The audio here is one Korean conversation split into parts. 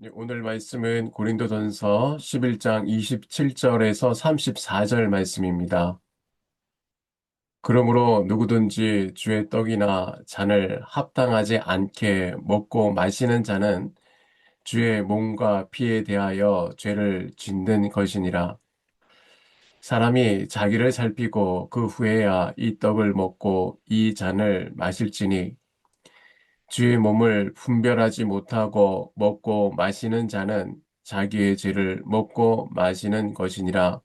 네, 오늘 말씀은 고린도전서 11장 27절에서 34절 말씀입니다. 그러므로 누구든지 주의 떡이나 잔을 합당하지 않게 먹고 마시는 자는 주의 몸과 피에 대하여 죄를 짓는 것이니라. 사람이 자기를 살피고 그 후에야 이 떡을 먹고 이 잔을 마실지니 주의 몸을 분별하지 못하고 먹고 마시는 자는 자기의 죄를 먹고 마시는 것이니라.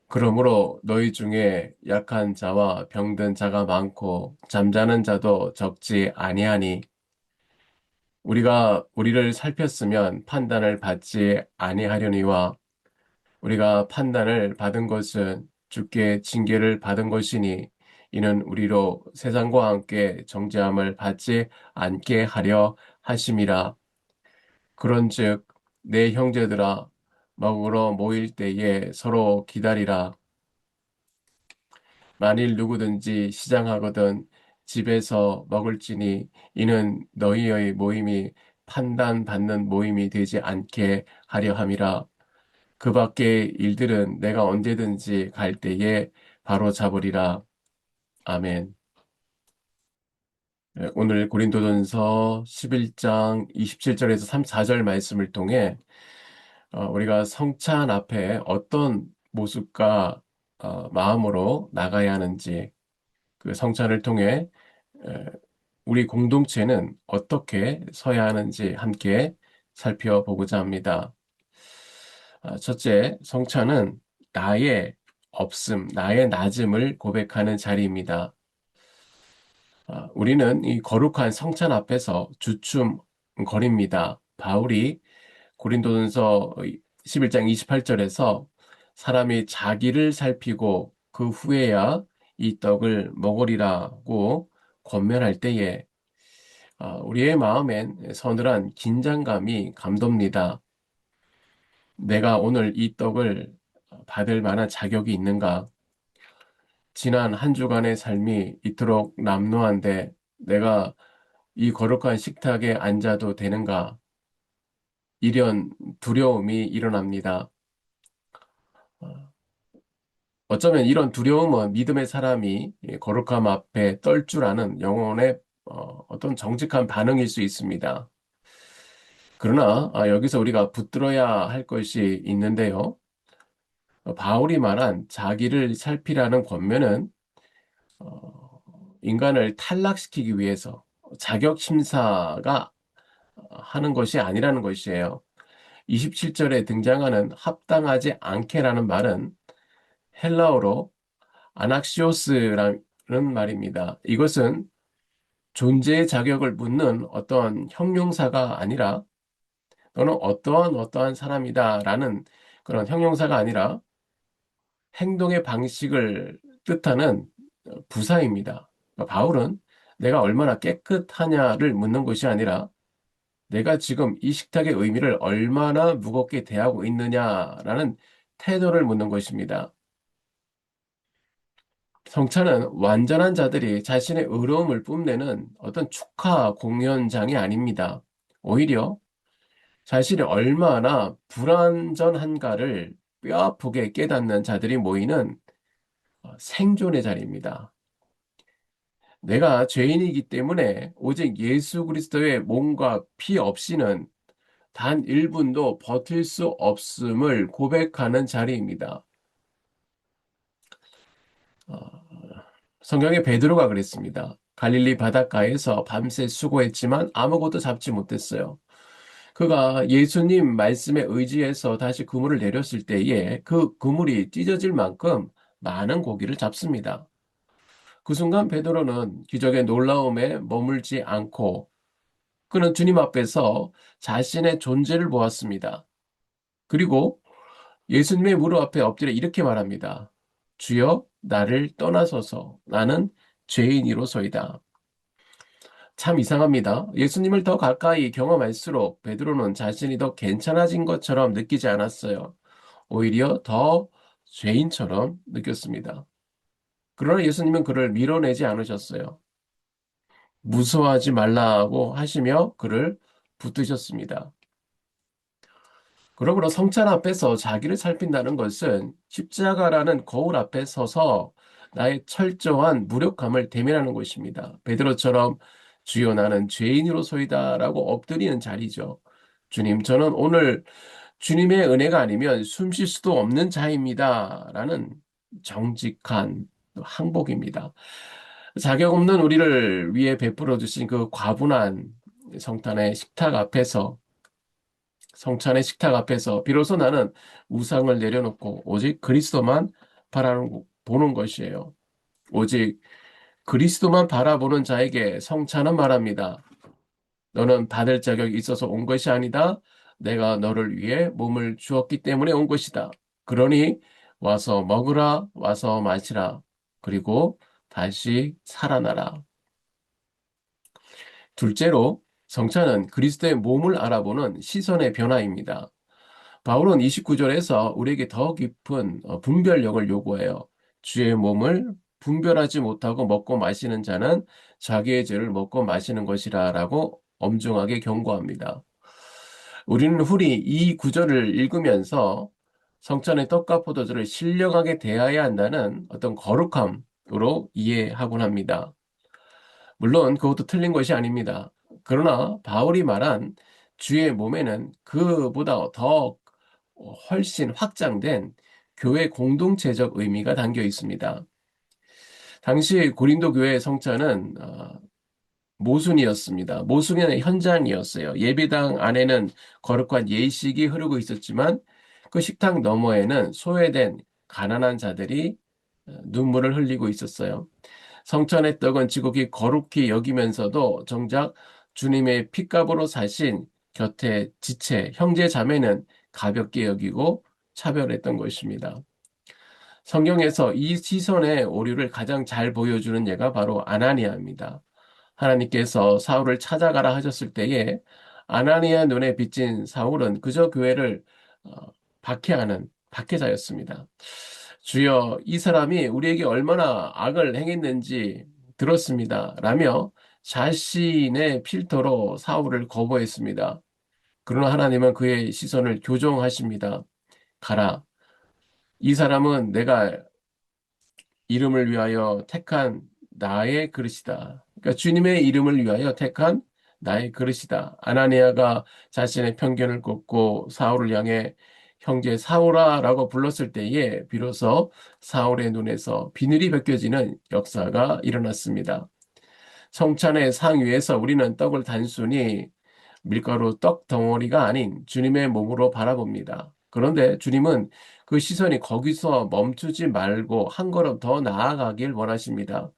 그러므로 너희 중에 약한 자와 병든 자가 많고 잠자는 자도 적지 아니하니 우리가 우리를 살폈으면 판단을 받지 아니하려니와 우리가 판단을 받은 것은 주께 징계를 받은 것이니 이는 우리로 세상과 함께 정죄함을 받지 않게 하려 하심이라. 그런즉 내 형제들아 먹으러 모일 때에 서로 기다리라. 만일 누구든지 시장하거든 집에서 먹을지니 이는 너희의 모임이 판단받는 모임이 되지 않게 하려 함이라. 그 밖의 일들은 내가 언제든지 갈 때에 바로 잡으리라. 아멘. 네, 오늘 고린도전서 11장 27절에서 34절 말씀을 통해 우리가 성찬 앞에 어떤 모습과 마음으로 나가야 하는지, 그 성찬을 통해 에, 우리 공동체는 어떻게 서야 하는지 함께 살펴보고자 합니다. 첫째, 성찬은 나의 없음, 나의 낮음을 고백하는 자리입니다. 우리는 이 거룩한 성찬 앞에서 주춤거립니다. 바울이 고린도전서 11장 28절에서 사람이 자기를 살피고 그 후에야 이 떡을 먹으리라고 권면할 때에 우리의 마음엔 서늘한 긴장감이 감돕니다. 내가 오늘 이 떡을 받을 만한 자격이 있는가? 지난 한 주간의 삶이 이토록 남루한데 내가 이 거룩한 식탁에 앉아도 되는가? 이런 두려움이 일어납니다. 어쩌면 이런 두려움은 믿음의 사람이 거룩함 앞에 떨 줄 아는 영혼의 어떤 정직한 반응일 수 있습니다. 그러나 여기서 우리가 붙들어야 할 것이 있는데요. 바울이 말한 자기를 살피라는 권면은 어, 인간을 탈락시키기 위해서 자격 심사가 하는 것이 아니라는 것이에요. 27절에 등장하는 합당하지 않게라는 말은 헬라어로 아낙시오스라는 말입니다. 이것은 존재의 자격을 묻는 어떤 형용사가 아니라 너는 어떠한 사람이다라는 그런 형용사가 아니라 행동의 방식을 뜻하는 부사입니다. 그러니까 바울은 내가 얼마나 깨끗하냐를 묻는 것이 아니라 내가 지금 이 식탁의 의미를 얼마나 무겁게 대하고 있느냐라는 태도를 묻는 것입니다. 성찬은 완전한 자들이 자신의 의로움을 뽐내는 어떤 축하 공연장이 아닙니다. 오히려 자신이 얼마나 불완전한가를 뼈아프게 깨닫는 자들이 모이는 생존의 자리입니다. 내가 죄인이기 때문에 오직 예수 그리스도의 몸과 피 없이는 단 1분도 버틸 수 없음을 고백하는 자리입니다. 어, 성경의 베드로가 그랬습니다. 갈릴리 바닷가에서 밤새 수고했지만 아무것도 잡지 못했어요. 그가 예수님 말씀에 의지해서 다시 그물을 내렸을 때에 그 그물이 찢어질 만큼 많은 고기를 잡습니다. 그 순간 베드로는 기적의 놀라움에 머물지 않고 그는 주님 앞에서 자신의 존재를 보았습니다. 그리고 예수님의 무릎 앞에 엎드려 이렇게 말합니다. 주여, 나를 떠나소서. 나는 죄인이로소이다. 참 이상합니다. 예수님을 더 가까이 경험할수록 베드로는 자신이 더 괜찮아진 것처럼 느끼지 않았어요. 오히려 더 죄인처럼 느꼈습니다. 그러나 예수님은 그를 밀어내지 않으셨어요. 무서워하지 말라고 하시며 그를 붙드셨습니다. 그러므로 성찬 앞에서 자기를 살핀다는 것은 십자가라는 거울 앞에 서서 나의 철저한 무력함을 대면하는 것입니다. 베드로처럼 주여 나는 죄인으로소이다라고 엎드리는 자리죠. 주님, 저는 오늘 주님의 은혜가 아니면 숨쉴 수도 없는 자입니다라는 정직한 항복입니다. 자격 없는 우리를 위해 베풀어 주신 그 과분한 성탄의 식탁 앞에서 성찬의 식탁 앞에서 비로소 나는 우상을 내려놓고 오직 그리스도만 바라보는 것이에요. 오직 그리스도만 바라보는 자에게 성찬은 말합니다. 너는 받을 자격이 있어서 온 것이 아니다. 내가 너를 위해 몸을 주었기 때문에 온 것이다. 그러니 와서 먹으라, 와서 마시라. 그리고 다시 살아나라. 둘째로 성찬은 그리스도의 몸을 알아보는 시선의 변화입니다. 바울은 29절에서 우리에게 더 깊은 분별력을 요구해요. 주의 몸을 분별하지 못하고 먹고 마시는 자는 자기의 죄를 먹고 마시는 것이라 라고 엄중하게 경고합니다. 우리는 후리 이 구절을 읽으면서 성찬의 떡과 포도주를 신령하게 대해야 한다는 어떤 거룩함으로 이해하곤 합니다. 물론 그것도 틀린 것이 아닙니다. 그러나 바울이 말한 주의 몸에는 그보다 더 훨씬 확장된 교회 공동체적 의미가 담겨 있습니다. 당시 고린도 교회의 성찬은 모순이었습니다. 모순의 현장이었어요. 예배당 안에는 거룩한 예식이 흐르고 있었지만 그 식탁 너머에는 소외된 가난한 자들이 눈물을 흘리고 있었어요. 성찬의 떡은 지극히 거룩히 여기면서도 정작 주님의 핏값으로 사신 곁에 지체, 형제 자매는 가볍게 여기고 차별했던 것입니다. 성경에서 이 시선의 오류를 가장 잘 보여주는 예가 바로 아나니아입니다. 하나님께서 사울을 찾아가라 하셨을 때에 아나니아 눈에 비친 사울은 그저 교회를 어, 박해하는 박해자였습니다. 주여, 이 사람이 우리에게 얼마나 악을 행했는지 들었습니다. 라며 자신의 필터로 사울을 거부했습니다. 그러나 하나님은 그의 시선을 교정하십니다. 가라. 이 사람은 내가 이름을 위하여 택한 나의 그릇이다. 그러니까 주님의 이름을 위하여 택한 나의 그릇이다. 아나니아가 자신의 편견을 꺾고 사울을 향해 형제 사울아라고 불렀을 때에 비로소 사울의 눈에서 비늘이 벗겨지는 역사가 일어났습니다. 성찬의 상 위에서 우리는 떡을 단순히 밀가루 떡 덩어리가 아닌 주님의 몸으로 바라봅니다. 그런데 주님은 그 시선이 거기서 멈추지 말고 한 걸음 더 나아가길 원하십니다.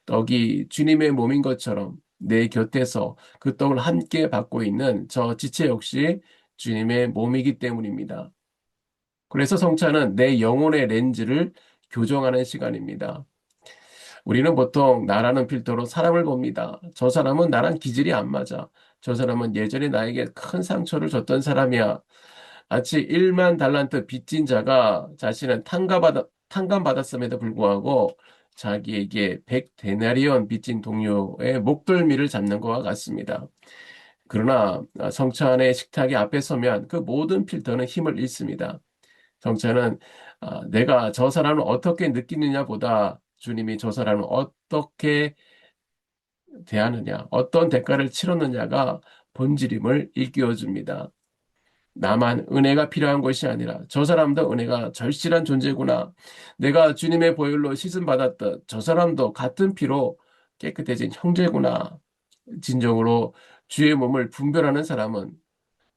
떡이 주님의 몸인 것처럼 내 곁에서 그 떡을 함께 받고 있는 저 지체 역시 주님의 몸이기 때문입니다. 그래서 성찬은 내 영혼의 렌즈를 교정하는 시간입니다. 우리는 보통 나라는 필터로 사람을 봅니다. 저 사람은 나랑 기질이 안 맞아. 저 사람은 예전에 나에게 큰 상처를 줬던 사람이야. 마치 1만 달란트 빚진 자가 자신은 탕감받았음에도 불구하고 자기에게 100데나리온 빚진 동료의 목덜미를 잡는 것과 같습니다. 그러나 성찬의 식탁에 앞에 서면 그 모든 필터는 힘을 잃습니다. 성찬은 내가 저 사람을 어떻게 느끼느냐보다 주님이 저 사람을 어떻게 대하느냐, 어떤 대가를 치렀느냐가 본질임을 일깨워 줍니다. 나만 은혜가 필요한 것이 아니라 저 사람도 은혜가 절실한 존재구나. 내가 주님의 보혈로 씻음 받았던 저 사람도 같은 피로 깨끗해진 형제구나. 진정으로 주의 몸을 분별하는 사람은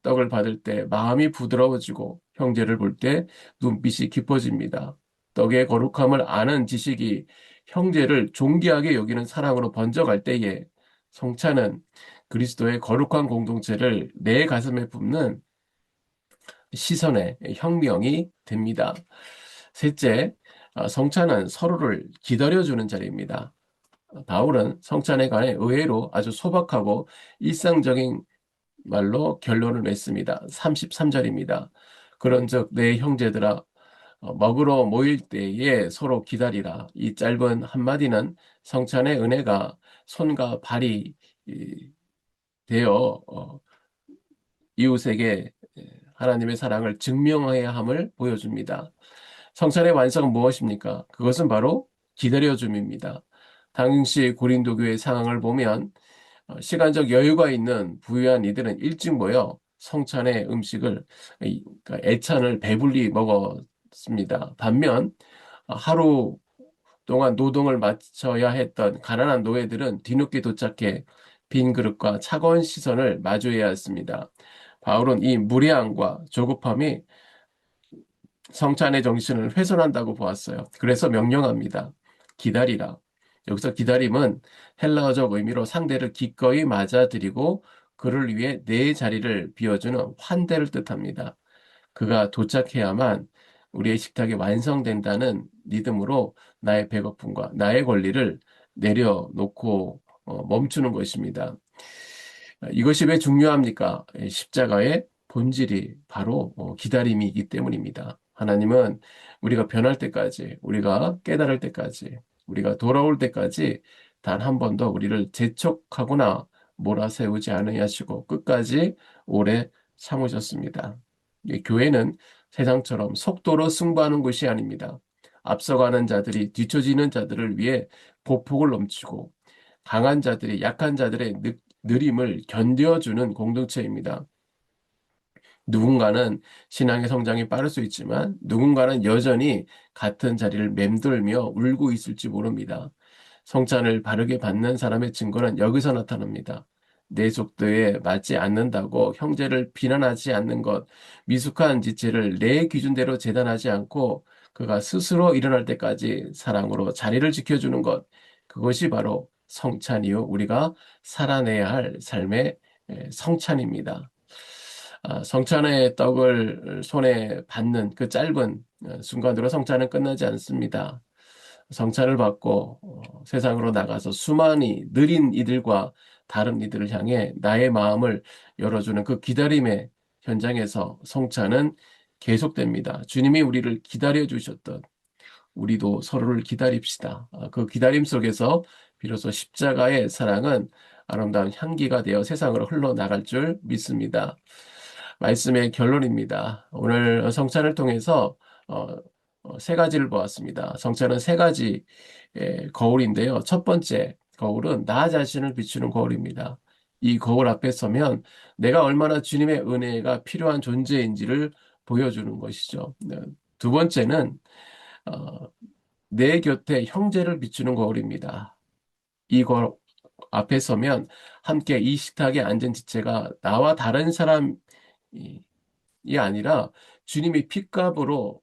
떡을 받을 때 마음이 부드러워지고 형제를 볼 때 눈빛이 깊어집니다. 떡의 거룩함을 아는 지식이 형제를 존귀하게 여기는 사랑으로 번져갈 때에 성찬은 그리스도의 거룩한 공동체를 내 가슴에 붓는 시선의 혁명이 됩니다. 셋째, 성찬은 서로를 기다려주는 자리입니다. 바울은 성찬에 관해 의외로 아주 소박하고 일상적인 말로 결론을 맺습니다. 33절입니다. 그런즉 내 형제들아 먹으러 모일 때에 서로 기다리라. 이 짧은 한마디는 성찬의 은혜가 손과 발이 되어 이웃에게 하나님의 사랑을 증명해야 함을 보여줍니다. 성찬의 완성은 무엇입니까? 그것은 바로 기다려줌입니다. 당시 고린도 교회 상황을 보면 시간적 여유가 있는 부유한 이들은 일찍 모여 성찬의 음식을 그러니까 애찬을 배불리 먹었습니다. 반면 하루 동안 노동을 마쳐야 했던 가난한 노예들은 뒤늦게 도착해 빈 그릇과 차가운 시선을 마주해야 했습니다. 바울은 이 무례함과 조급함이 성찬의 정신을 훼손한다고 보았어요. 그래서 명령합니다. 기다리라. 여기서 기다림은 헬라어적 의미로 상대를 기꺼이 맞아들이고 그를 위해 내 자리를 비워주는 환대를 뜻합니다. 그가 도착해야만 우리의 식탁이 완성된다는 믿음으로 나의 배고픔과 나의 권리를 내려놓고 멈추는 것입니다. 이것이 왜 중요합니까? 십자가의 본질이 바로 기다림이기 때문입니다. 하나님은 우리가 변할 때까지, 우리가 깨달을 때까지, 우리가 돌아올 때까지 단 한 번도 우리를 재촉하거나 몰아세우지 않으시고 끝까지 오래 참으셨습니다. 교회는 세상처럼 속도로 승부하는 것이 아닙니다. 앞서가는 자들이 뒤처지는 자들을 위해 보폭을 넘치고 강한 자들이 약한 자들의 느림을 견뎌주는 공동체입니다. 누군가는 신앙의 성장이 빠를 수 있지만 누군가는 여전히 같은 자리를 맴돌며 울고 있을지 모릅니다. 성찬을 바르게 받는 사람의 증거는 여기서 나타납니다. 내 속도에 맞지 않는다고 형제를 비난하지 않는 것, 미숙한 지체를 내 기준대로 재단하지 않고 그가 스스로 일어날 때까지 사랑으로 자리를 지켜주는 것, 그것이 바로 성찬이요. 우리가 살아내야 할 삶의 성찬입니다. 성찬의 떡을 손에 받는 그 짧은 순간으로 성찬은 끝나지 않습니다. 성찬을 받고 세상으로 나가서 수많이 느린 이들과 다른 이들을 향해 나의 마음을 열어주는 그 기다림의 현장에서 성찬은 계속됩니다. 주님이 우리를 기다려 주셨던 우리도 서로를 기다립시다. 그 기다림 속에서 비로소 십자가의 사랑은 아름다운 향기가 되어 세상으로 흘러나갈 줄 믿습니다. 말씀의 결론입니다. 오늘 성찬을 통해서 어, 세 가지를 보았습니다. 성찬은 세 가지 거울인데요. 첫 번째 거울은 나 자신을 비추는 거울입니다. 이 거울 앞에 서면 내가 얼마나 주님의 은혜가 필요한 존재인지를 보여주는 것이죠. 네. 두 번째는 어, 내 곁에 형제를 비추는 거울입니다. 이 거울 앞에 서면 함께 이 식탁에 앉은 지체가 나와 다른 사람이 아니라 주님이 핏값으로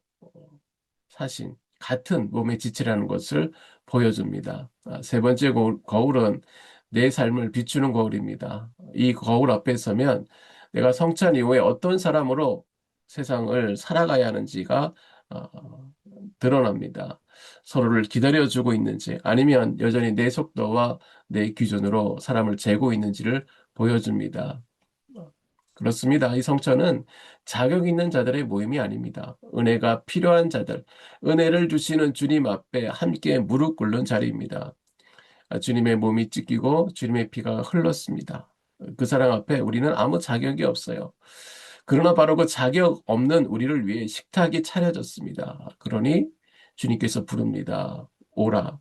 사신 같은 몸의 지체라는 것을 보여줍니다. 세 번째 거울은 내 삶을 비추는 거울입니다. 이 거울 앞에 서면 내가 성찬 이후에 어떤 사람으로 세상을 살아가야 하는지가 드러납니다. 서로를 기다려주고 있는지 아니면 여전히 내 속도와 내 기준으로 사람을 재고 있는지를 보여줍니다. 그렇습니다. 이 성찬은 자격 있는 자들의 모임이 아닙니다. 은혜가 필요한 자들, 은혜를 주시는 주님 앞에 함께 무릎 꿇는 자리입니다. 주님의 몸이 찢기고 주님의 피가 흘렀습니다. 그 사랑 앞에 우리는 아무 자격이 없어요. 그러나 바로 그 자격 없는 우리를 위해 식탁이 차려졌습니다. 그러니 주님께서 부릅니다. 오라.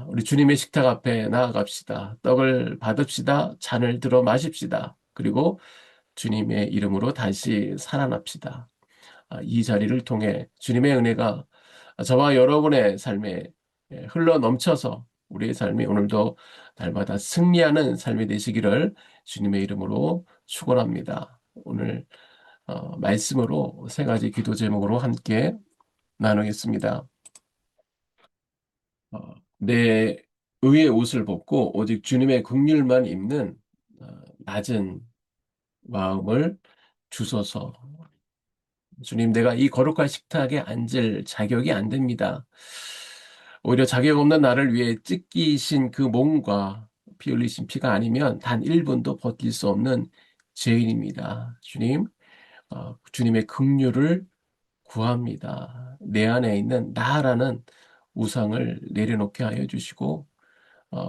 우리 주님의 식탁 앞에 나아갑시다. 떡을 받읍시다. 잔을 들어 마십시다. 그리고 주님의 이름으로 다시 살아납시다. 이 자리를 통해 주님의 은혜가 저와 여러분의 삶에 흘러 넘쳐서 우리의 삶이 오늘도 날마다 승리하는 삶이 되시기를 주님의 이름으로 축원합니다. 오늘 말씀으로 세 가지 기도 제목으로 함께 나누겠습니다. 내 의의 옷을 벗고 오직 주님의 긍휼만 입는 낮은 마음을 주소서. 주님, 내가 이 거룩한 식탁에 앉을 자격이 안 됩니다. 오히려 자격 없는 나를 위해 찢기신 그 몸과 피 흘리신 피가 아니면 단 1분도 버틸 수 없는 죄인입니다. 주님, 주님의 긍휼을 구합니다. 내 안에 있는 나라는 우상을 내려놓게 하여 주시고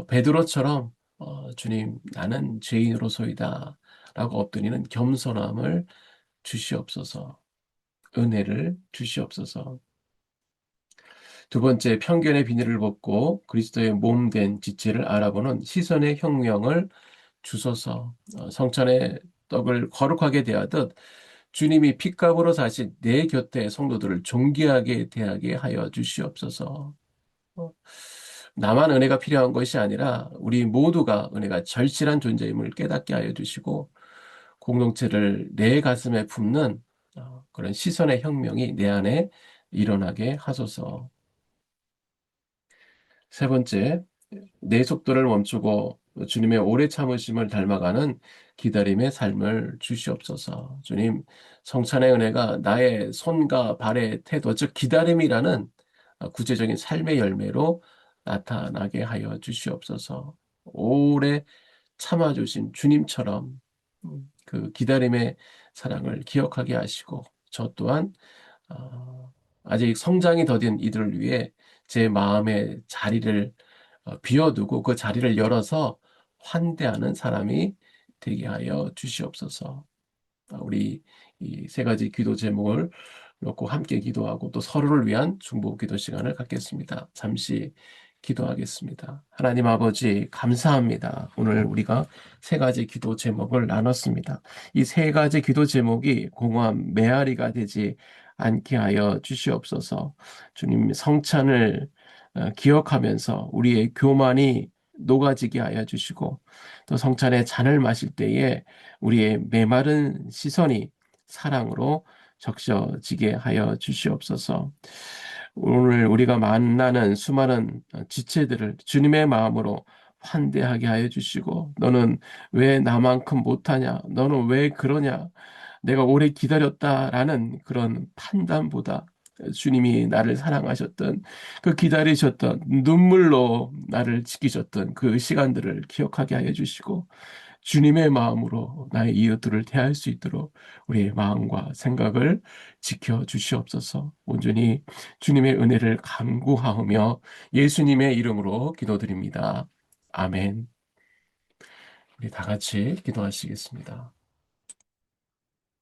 베드로처럼 주님 나는 죄인으로소이다 라고 엎드리는 겸손함을 주시옵소서. 은혜를 주시옵소서. 두 번째, 편견의 비닐을 벗고 그리스도의 몸 된 지체를 알아보는 시선의 혁명을 주소서. 성찬의 떡을 거룩하게 대하듯 주님이 핏값으로 사신 내 곁에 성도들을 존귀하게 대하게 하여 주시옵소서. 어, 나만 은혜가 필요한 것이 아니라 우리 모두가 은혜가 절실한 존재임을 깨닫게 하여 주시고 공동체를 내 가슴에 품는 그런 시선의 혁명이 내 안에 일어나게 하소서. 세 번째, 내 속도를 멈추고 주님의 오래 참으심을 닮아가는 기다림의 삶을 주시옵소서. 주님, 성찬의 은혜가 나의 손과 발의 태도, 즉 기다림이라는 구체적인 삶의 열매로 나타나게 하여 주시옵소서. 오래 참아주신 주님처럼 그 기다림의 사랑을 기억하게 하시고 저 또한 아직 성장이 더딘 이들을 위해 제 마음의 자리를 비워두고 그 자리를 열어서 환대하는 사람이 되게 하여 주시옵소서. 우리 이 세 가지 기도 제목을 놓고 함께 기도하고 또 서로를 위한 중보 기도 시간을 갖겠습니다. 잠시 기도하겠습니다. 하나님 아버지, 감사합니다. 오늘 우리가 세 가지 기도 제목을 나눴습니다. 이 세 가지 기도 제목이 공허한 메아리가 되지 않게 하여 주시옵소서. 주님, 성찬을 기억하면서 우리의 교만이 녹아지게 하여 주시고 또 성찬의 잔을 마실 때에 우리의 메마른 시선이 사랑으로 적셔지게 하여 주시옵소서. 오늘 우리가 만나는 수많은 지체들을 주님의 마음으로 환대하게 하여 주시고 너는 왜 나만큼 못하냐? 너는 왜 그러냐? 내가 오래 기다렸다라는 그런 판단보다 주님이 나를 사랑하셨던 그 기다리셨던 눈물로 나를 지키셨던 그 시간들을 기억하게 하여 주시고 주님의 마음으로 나의 이웃들을 대할 수 있도록 우리의 마음과 생각을 지켜 주시옵소서. 온전히 주님의 은혜를 간구하며 예수님의 이름으로 기도드립니다. 아멘. 우리 다 같이 기도하시겠습니다.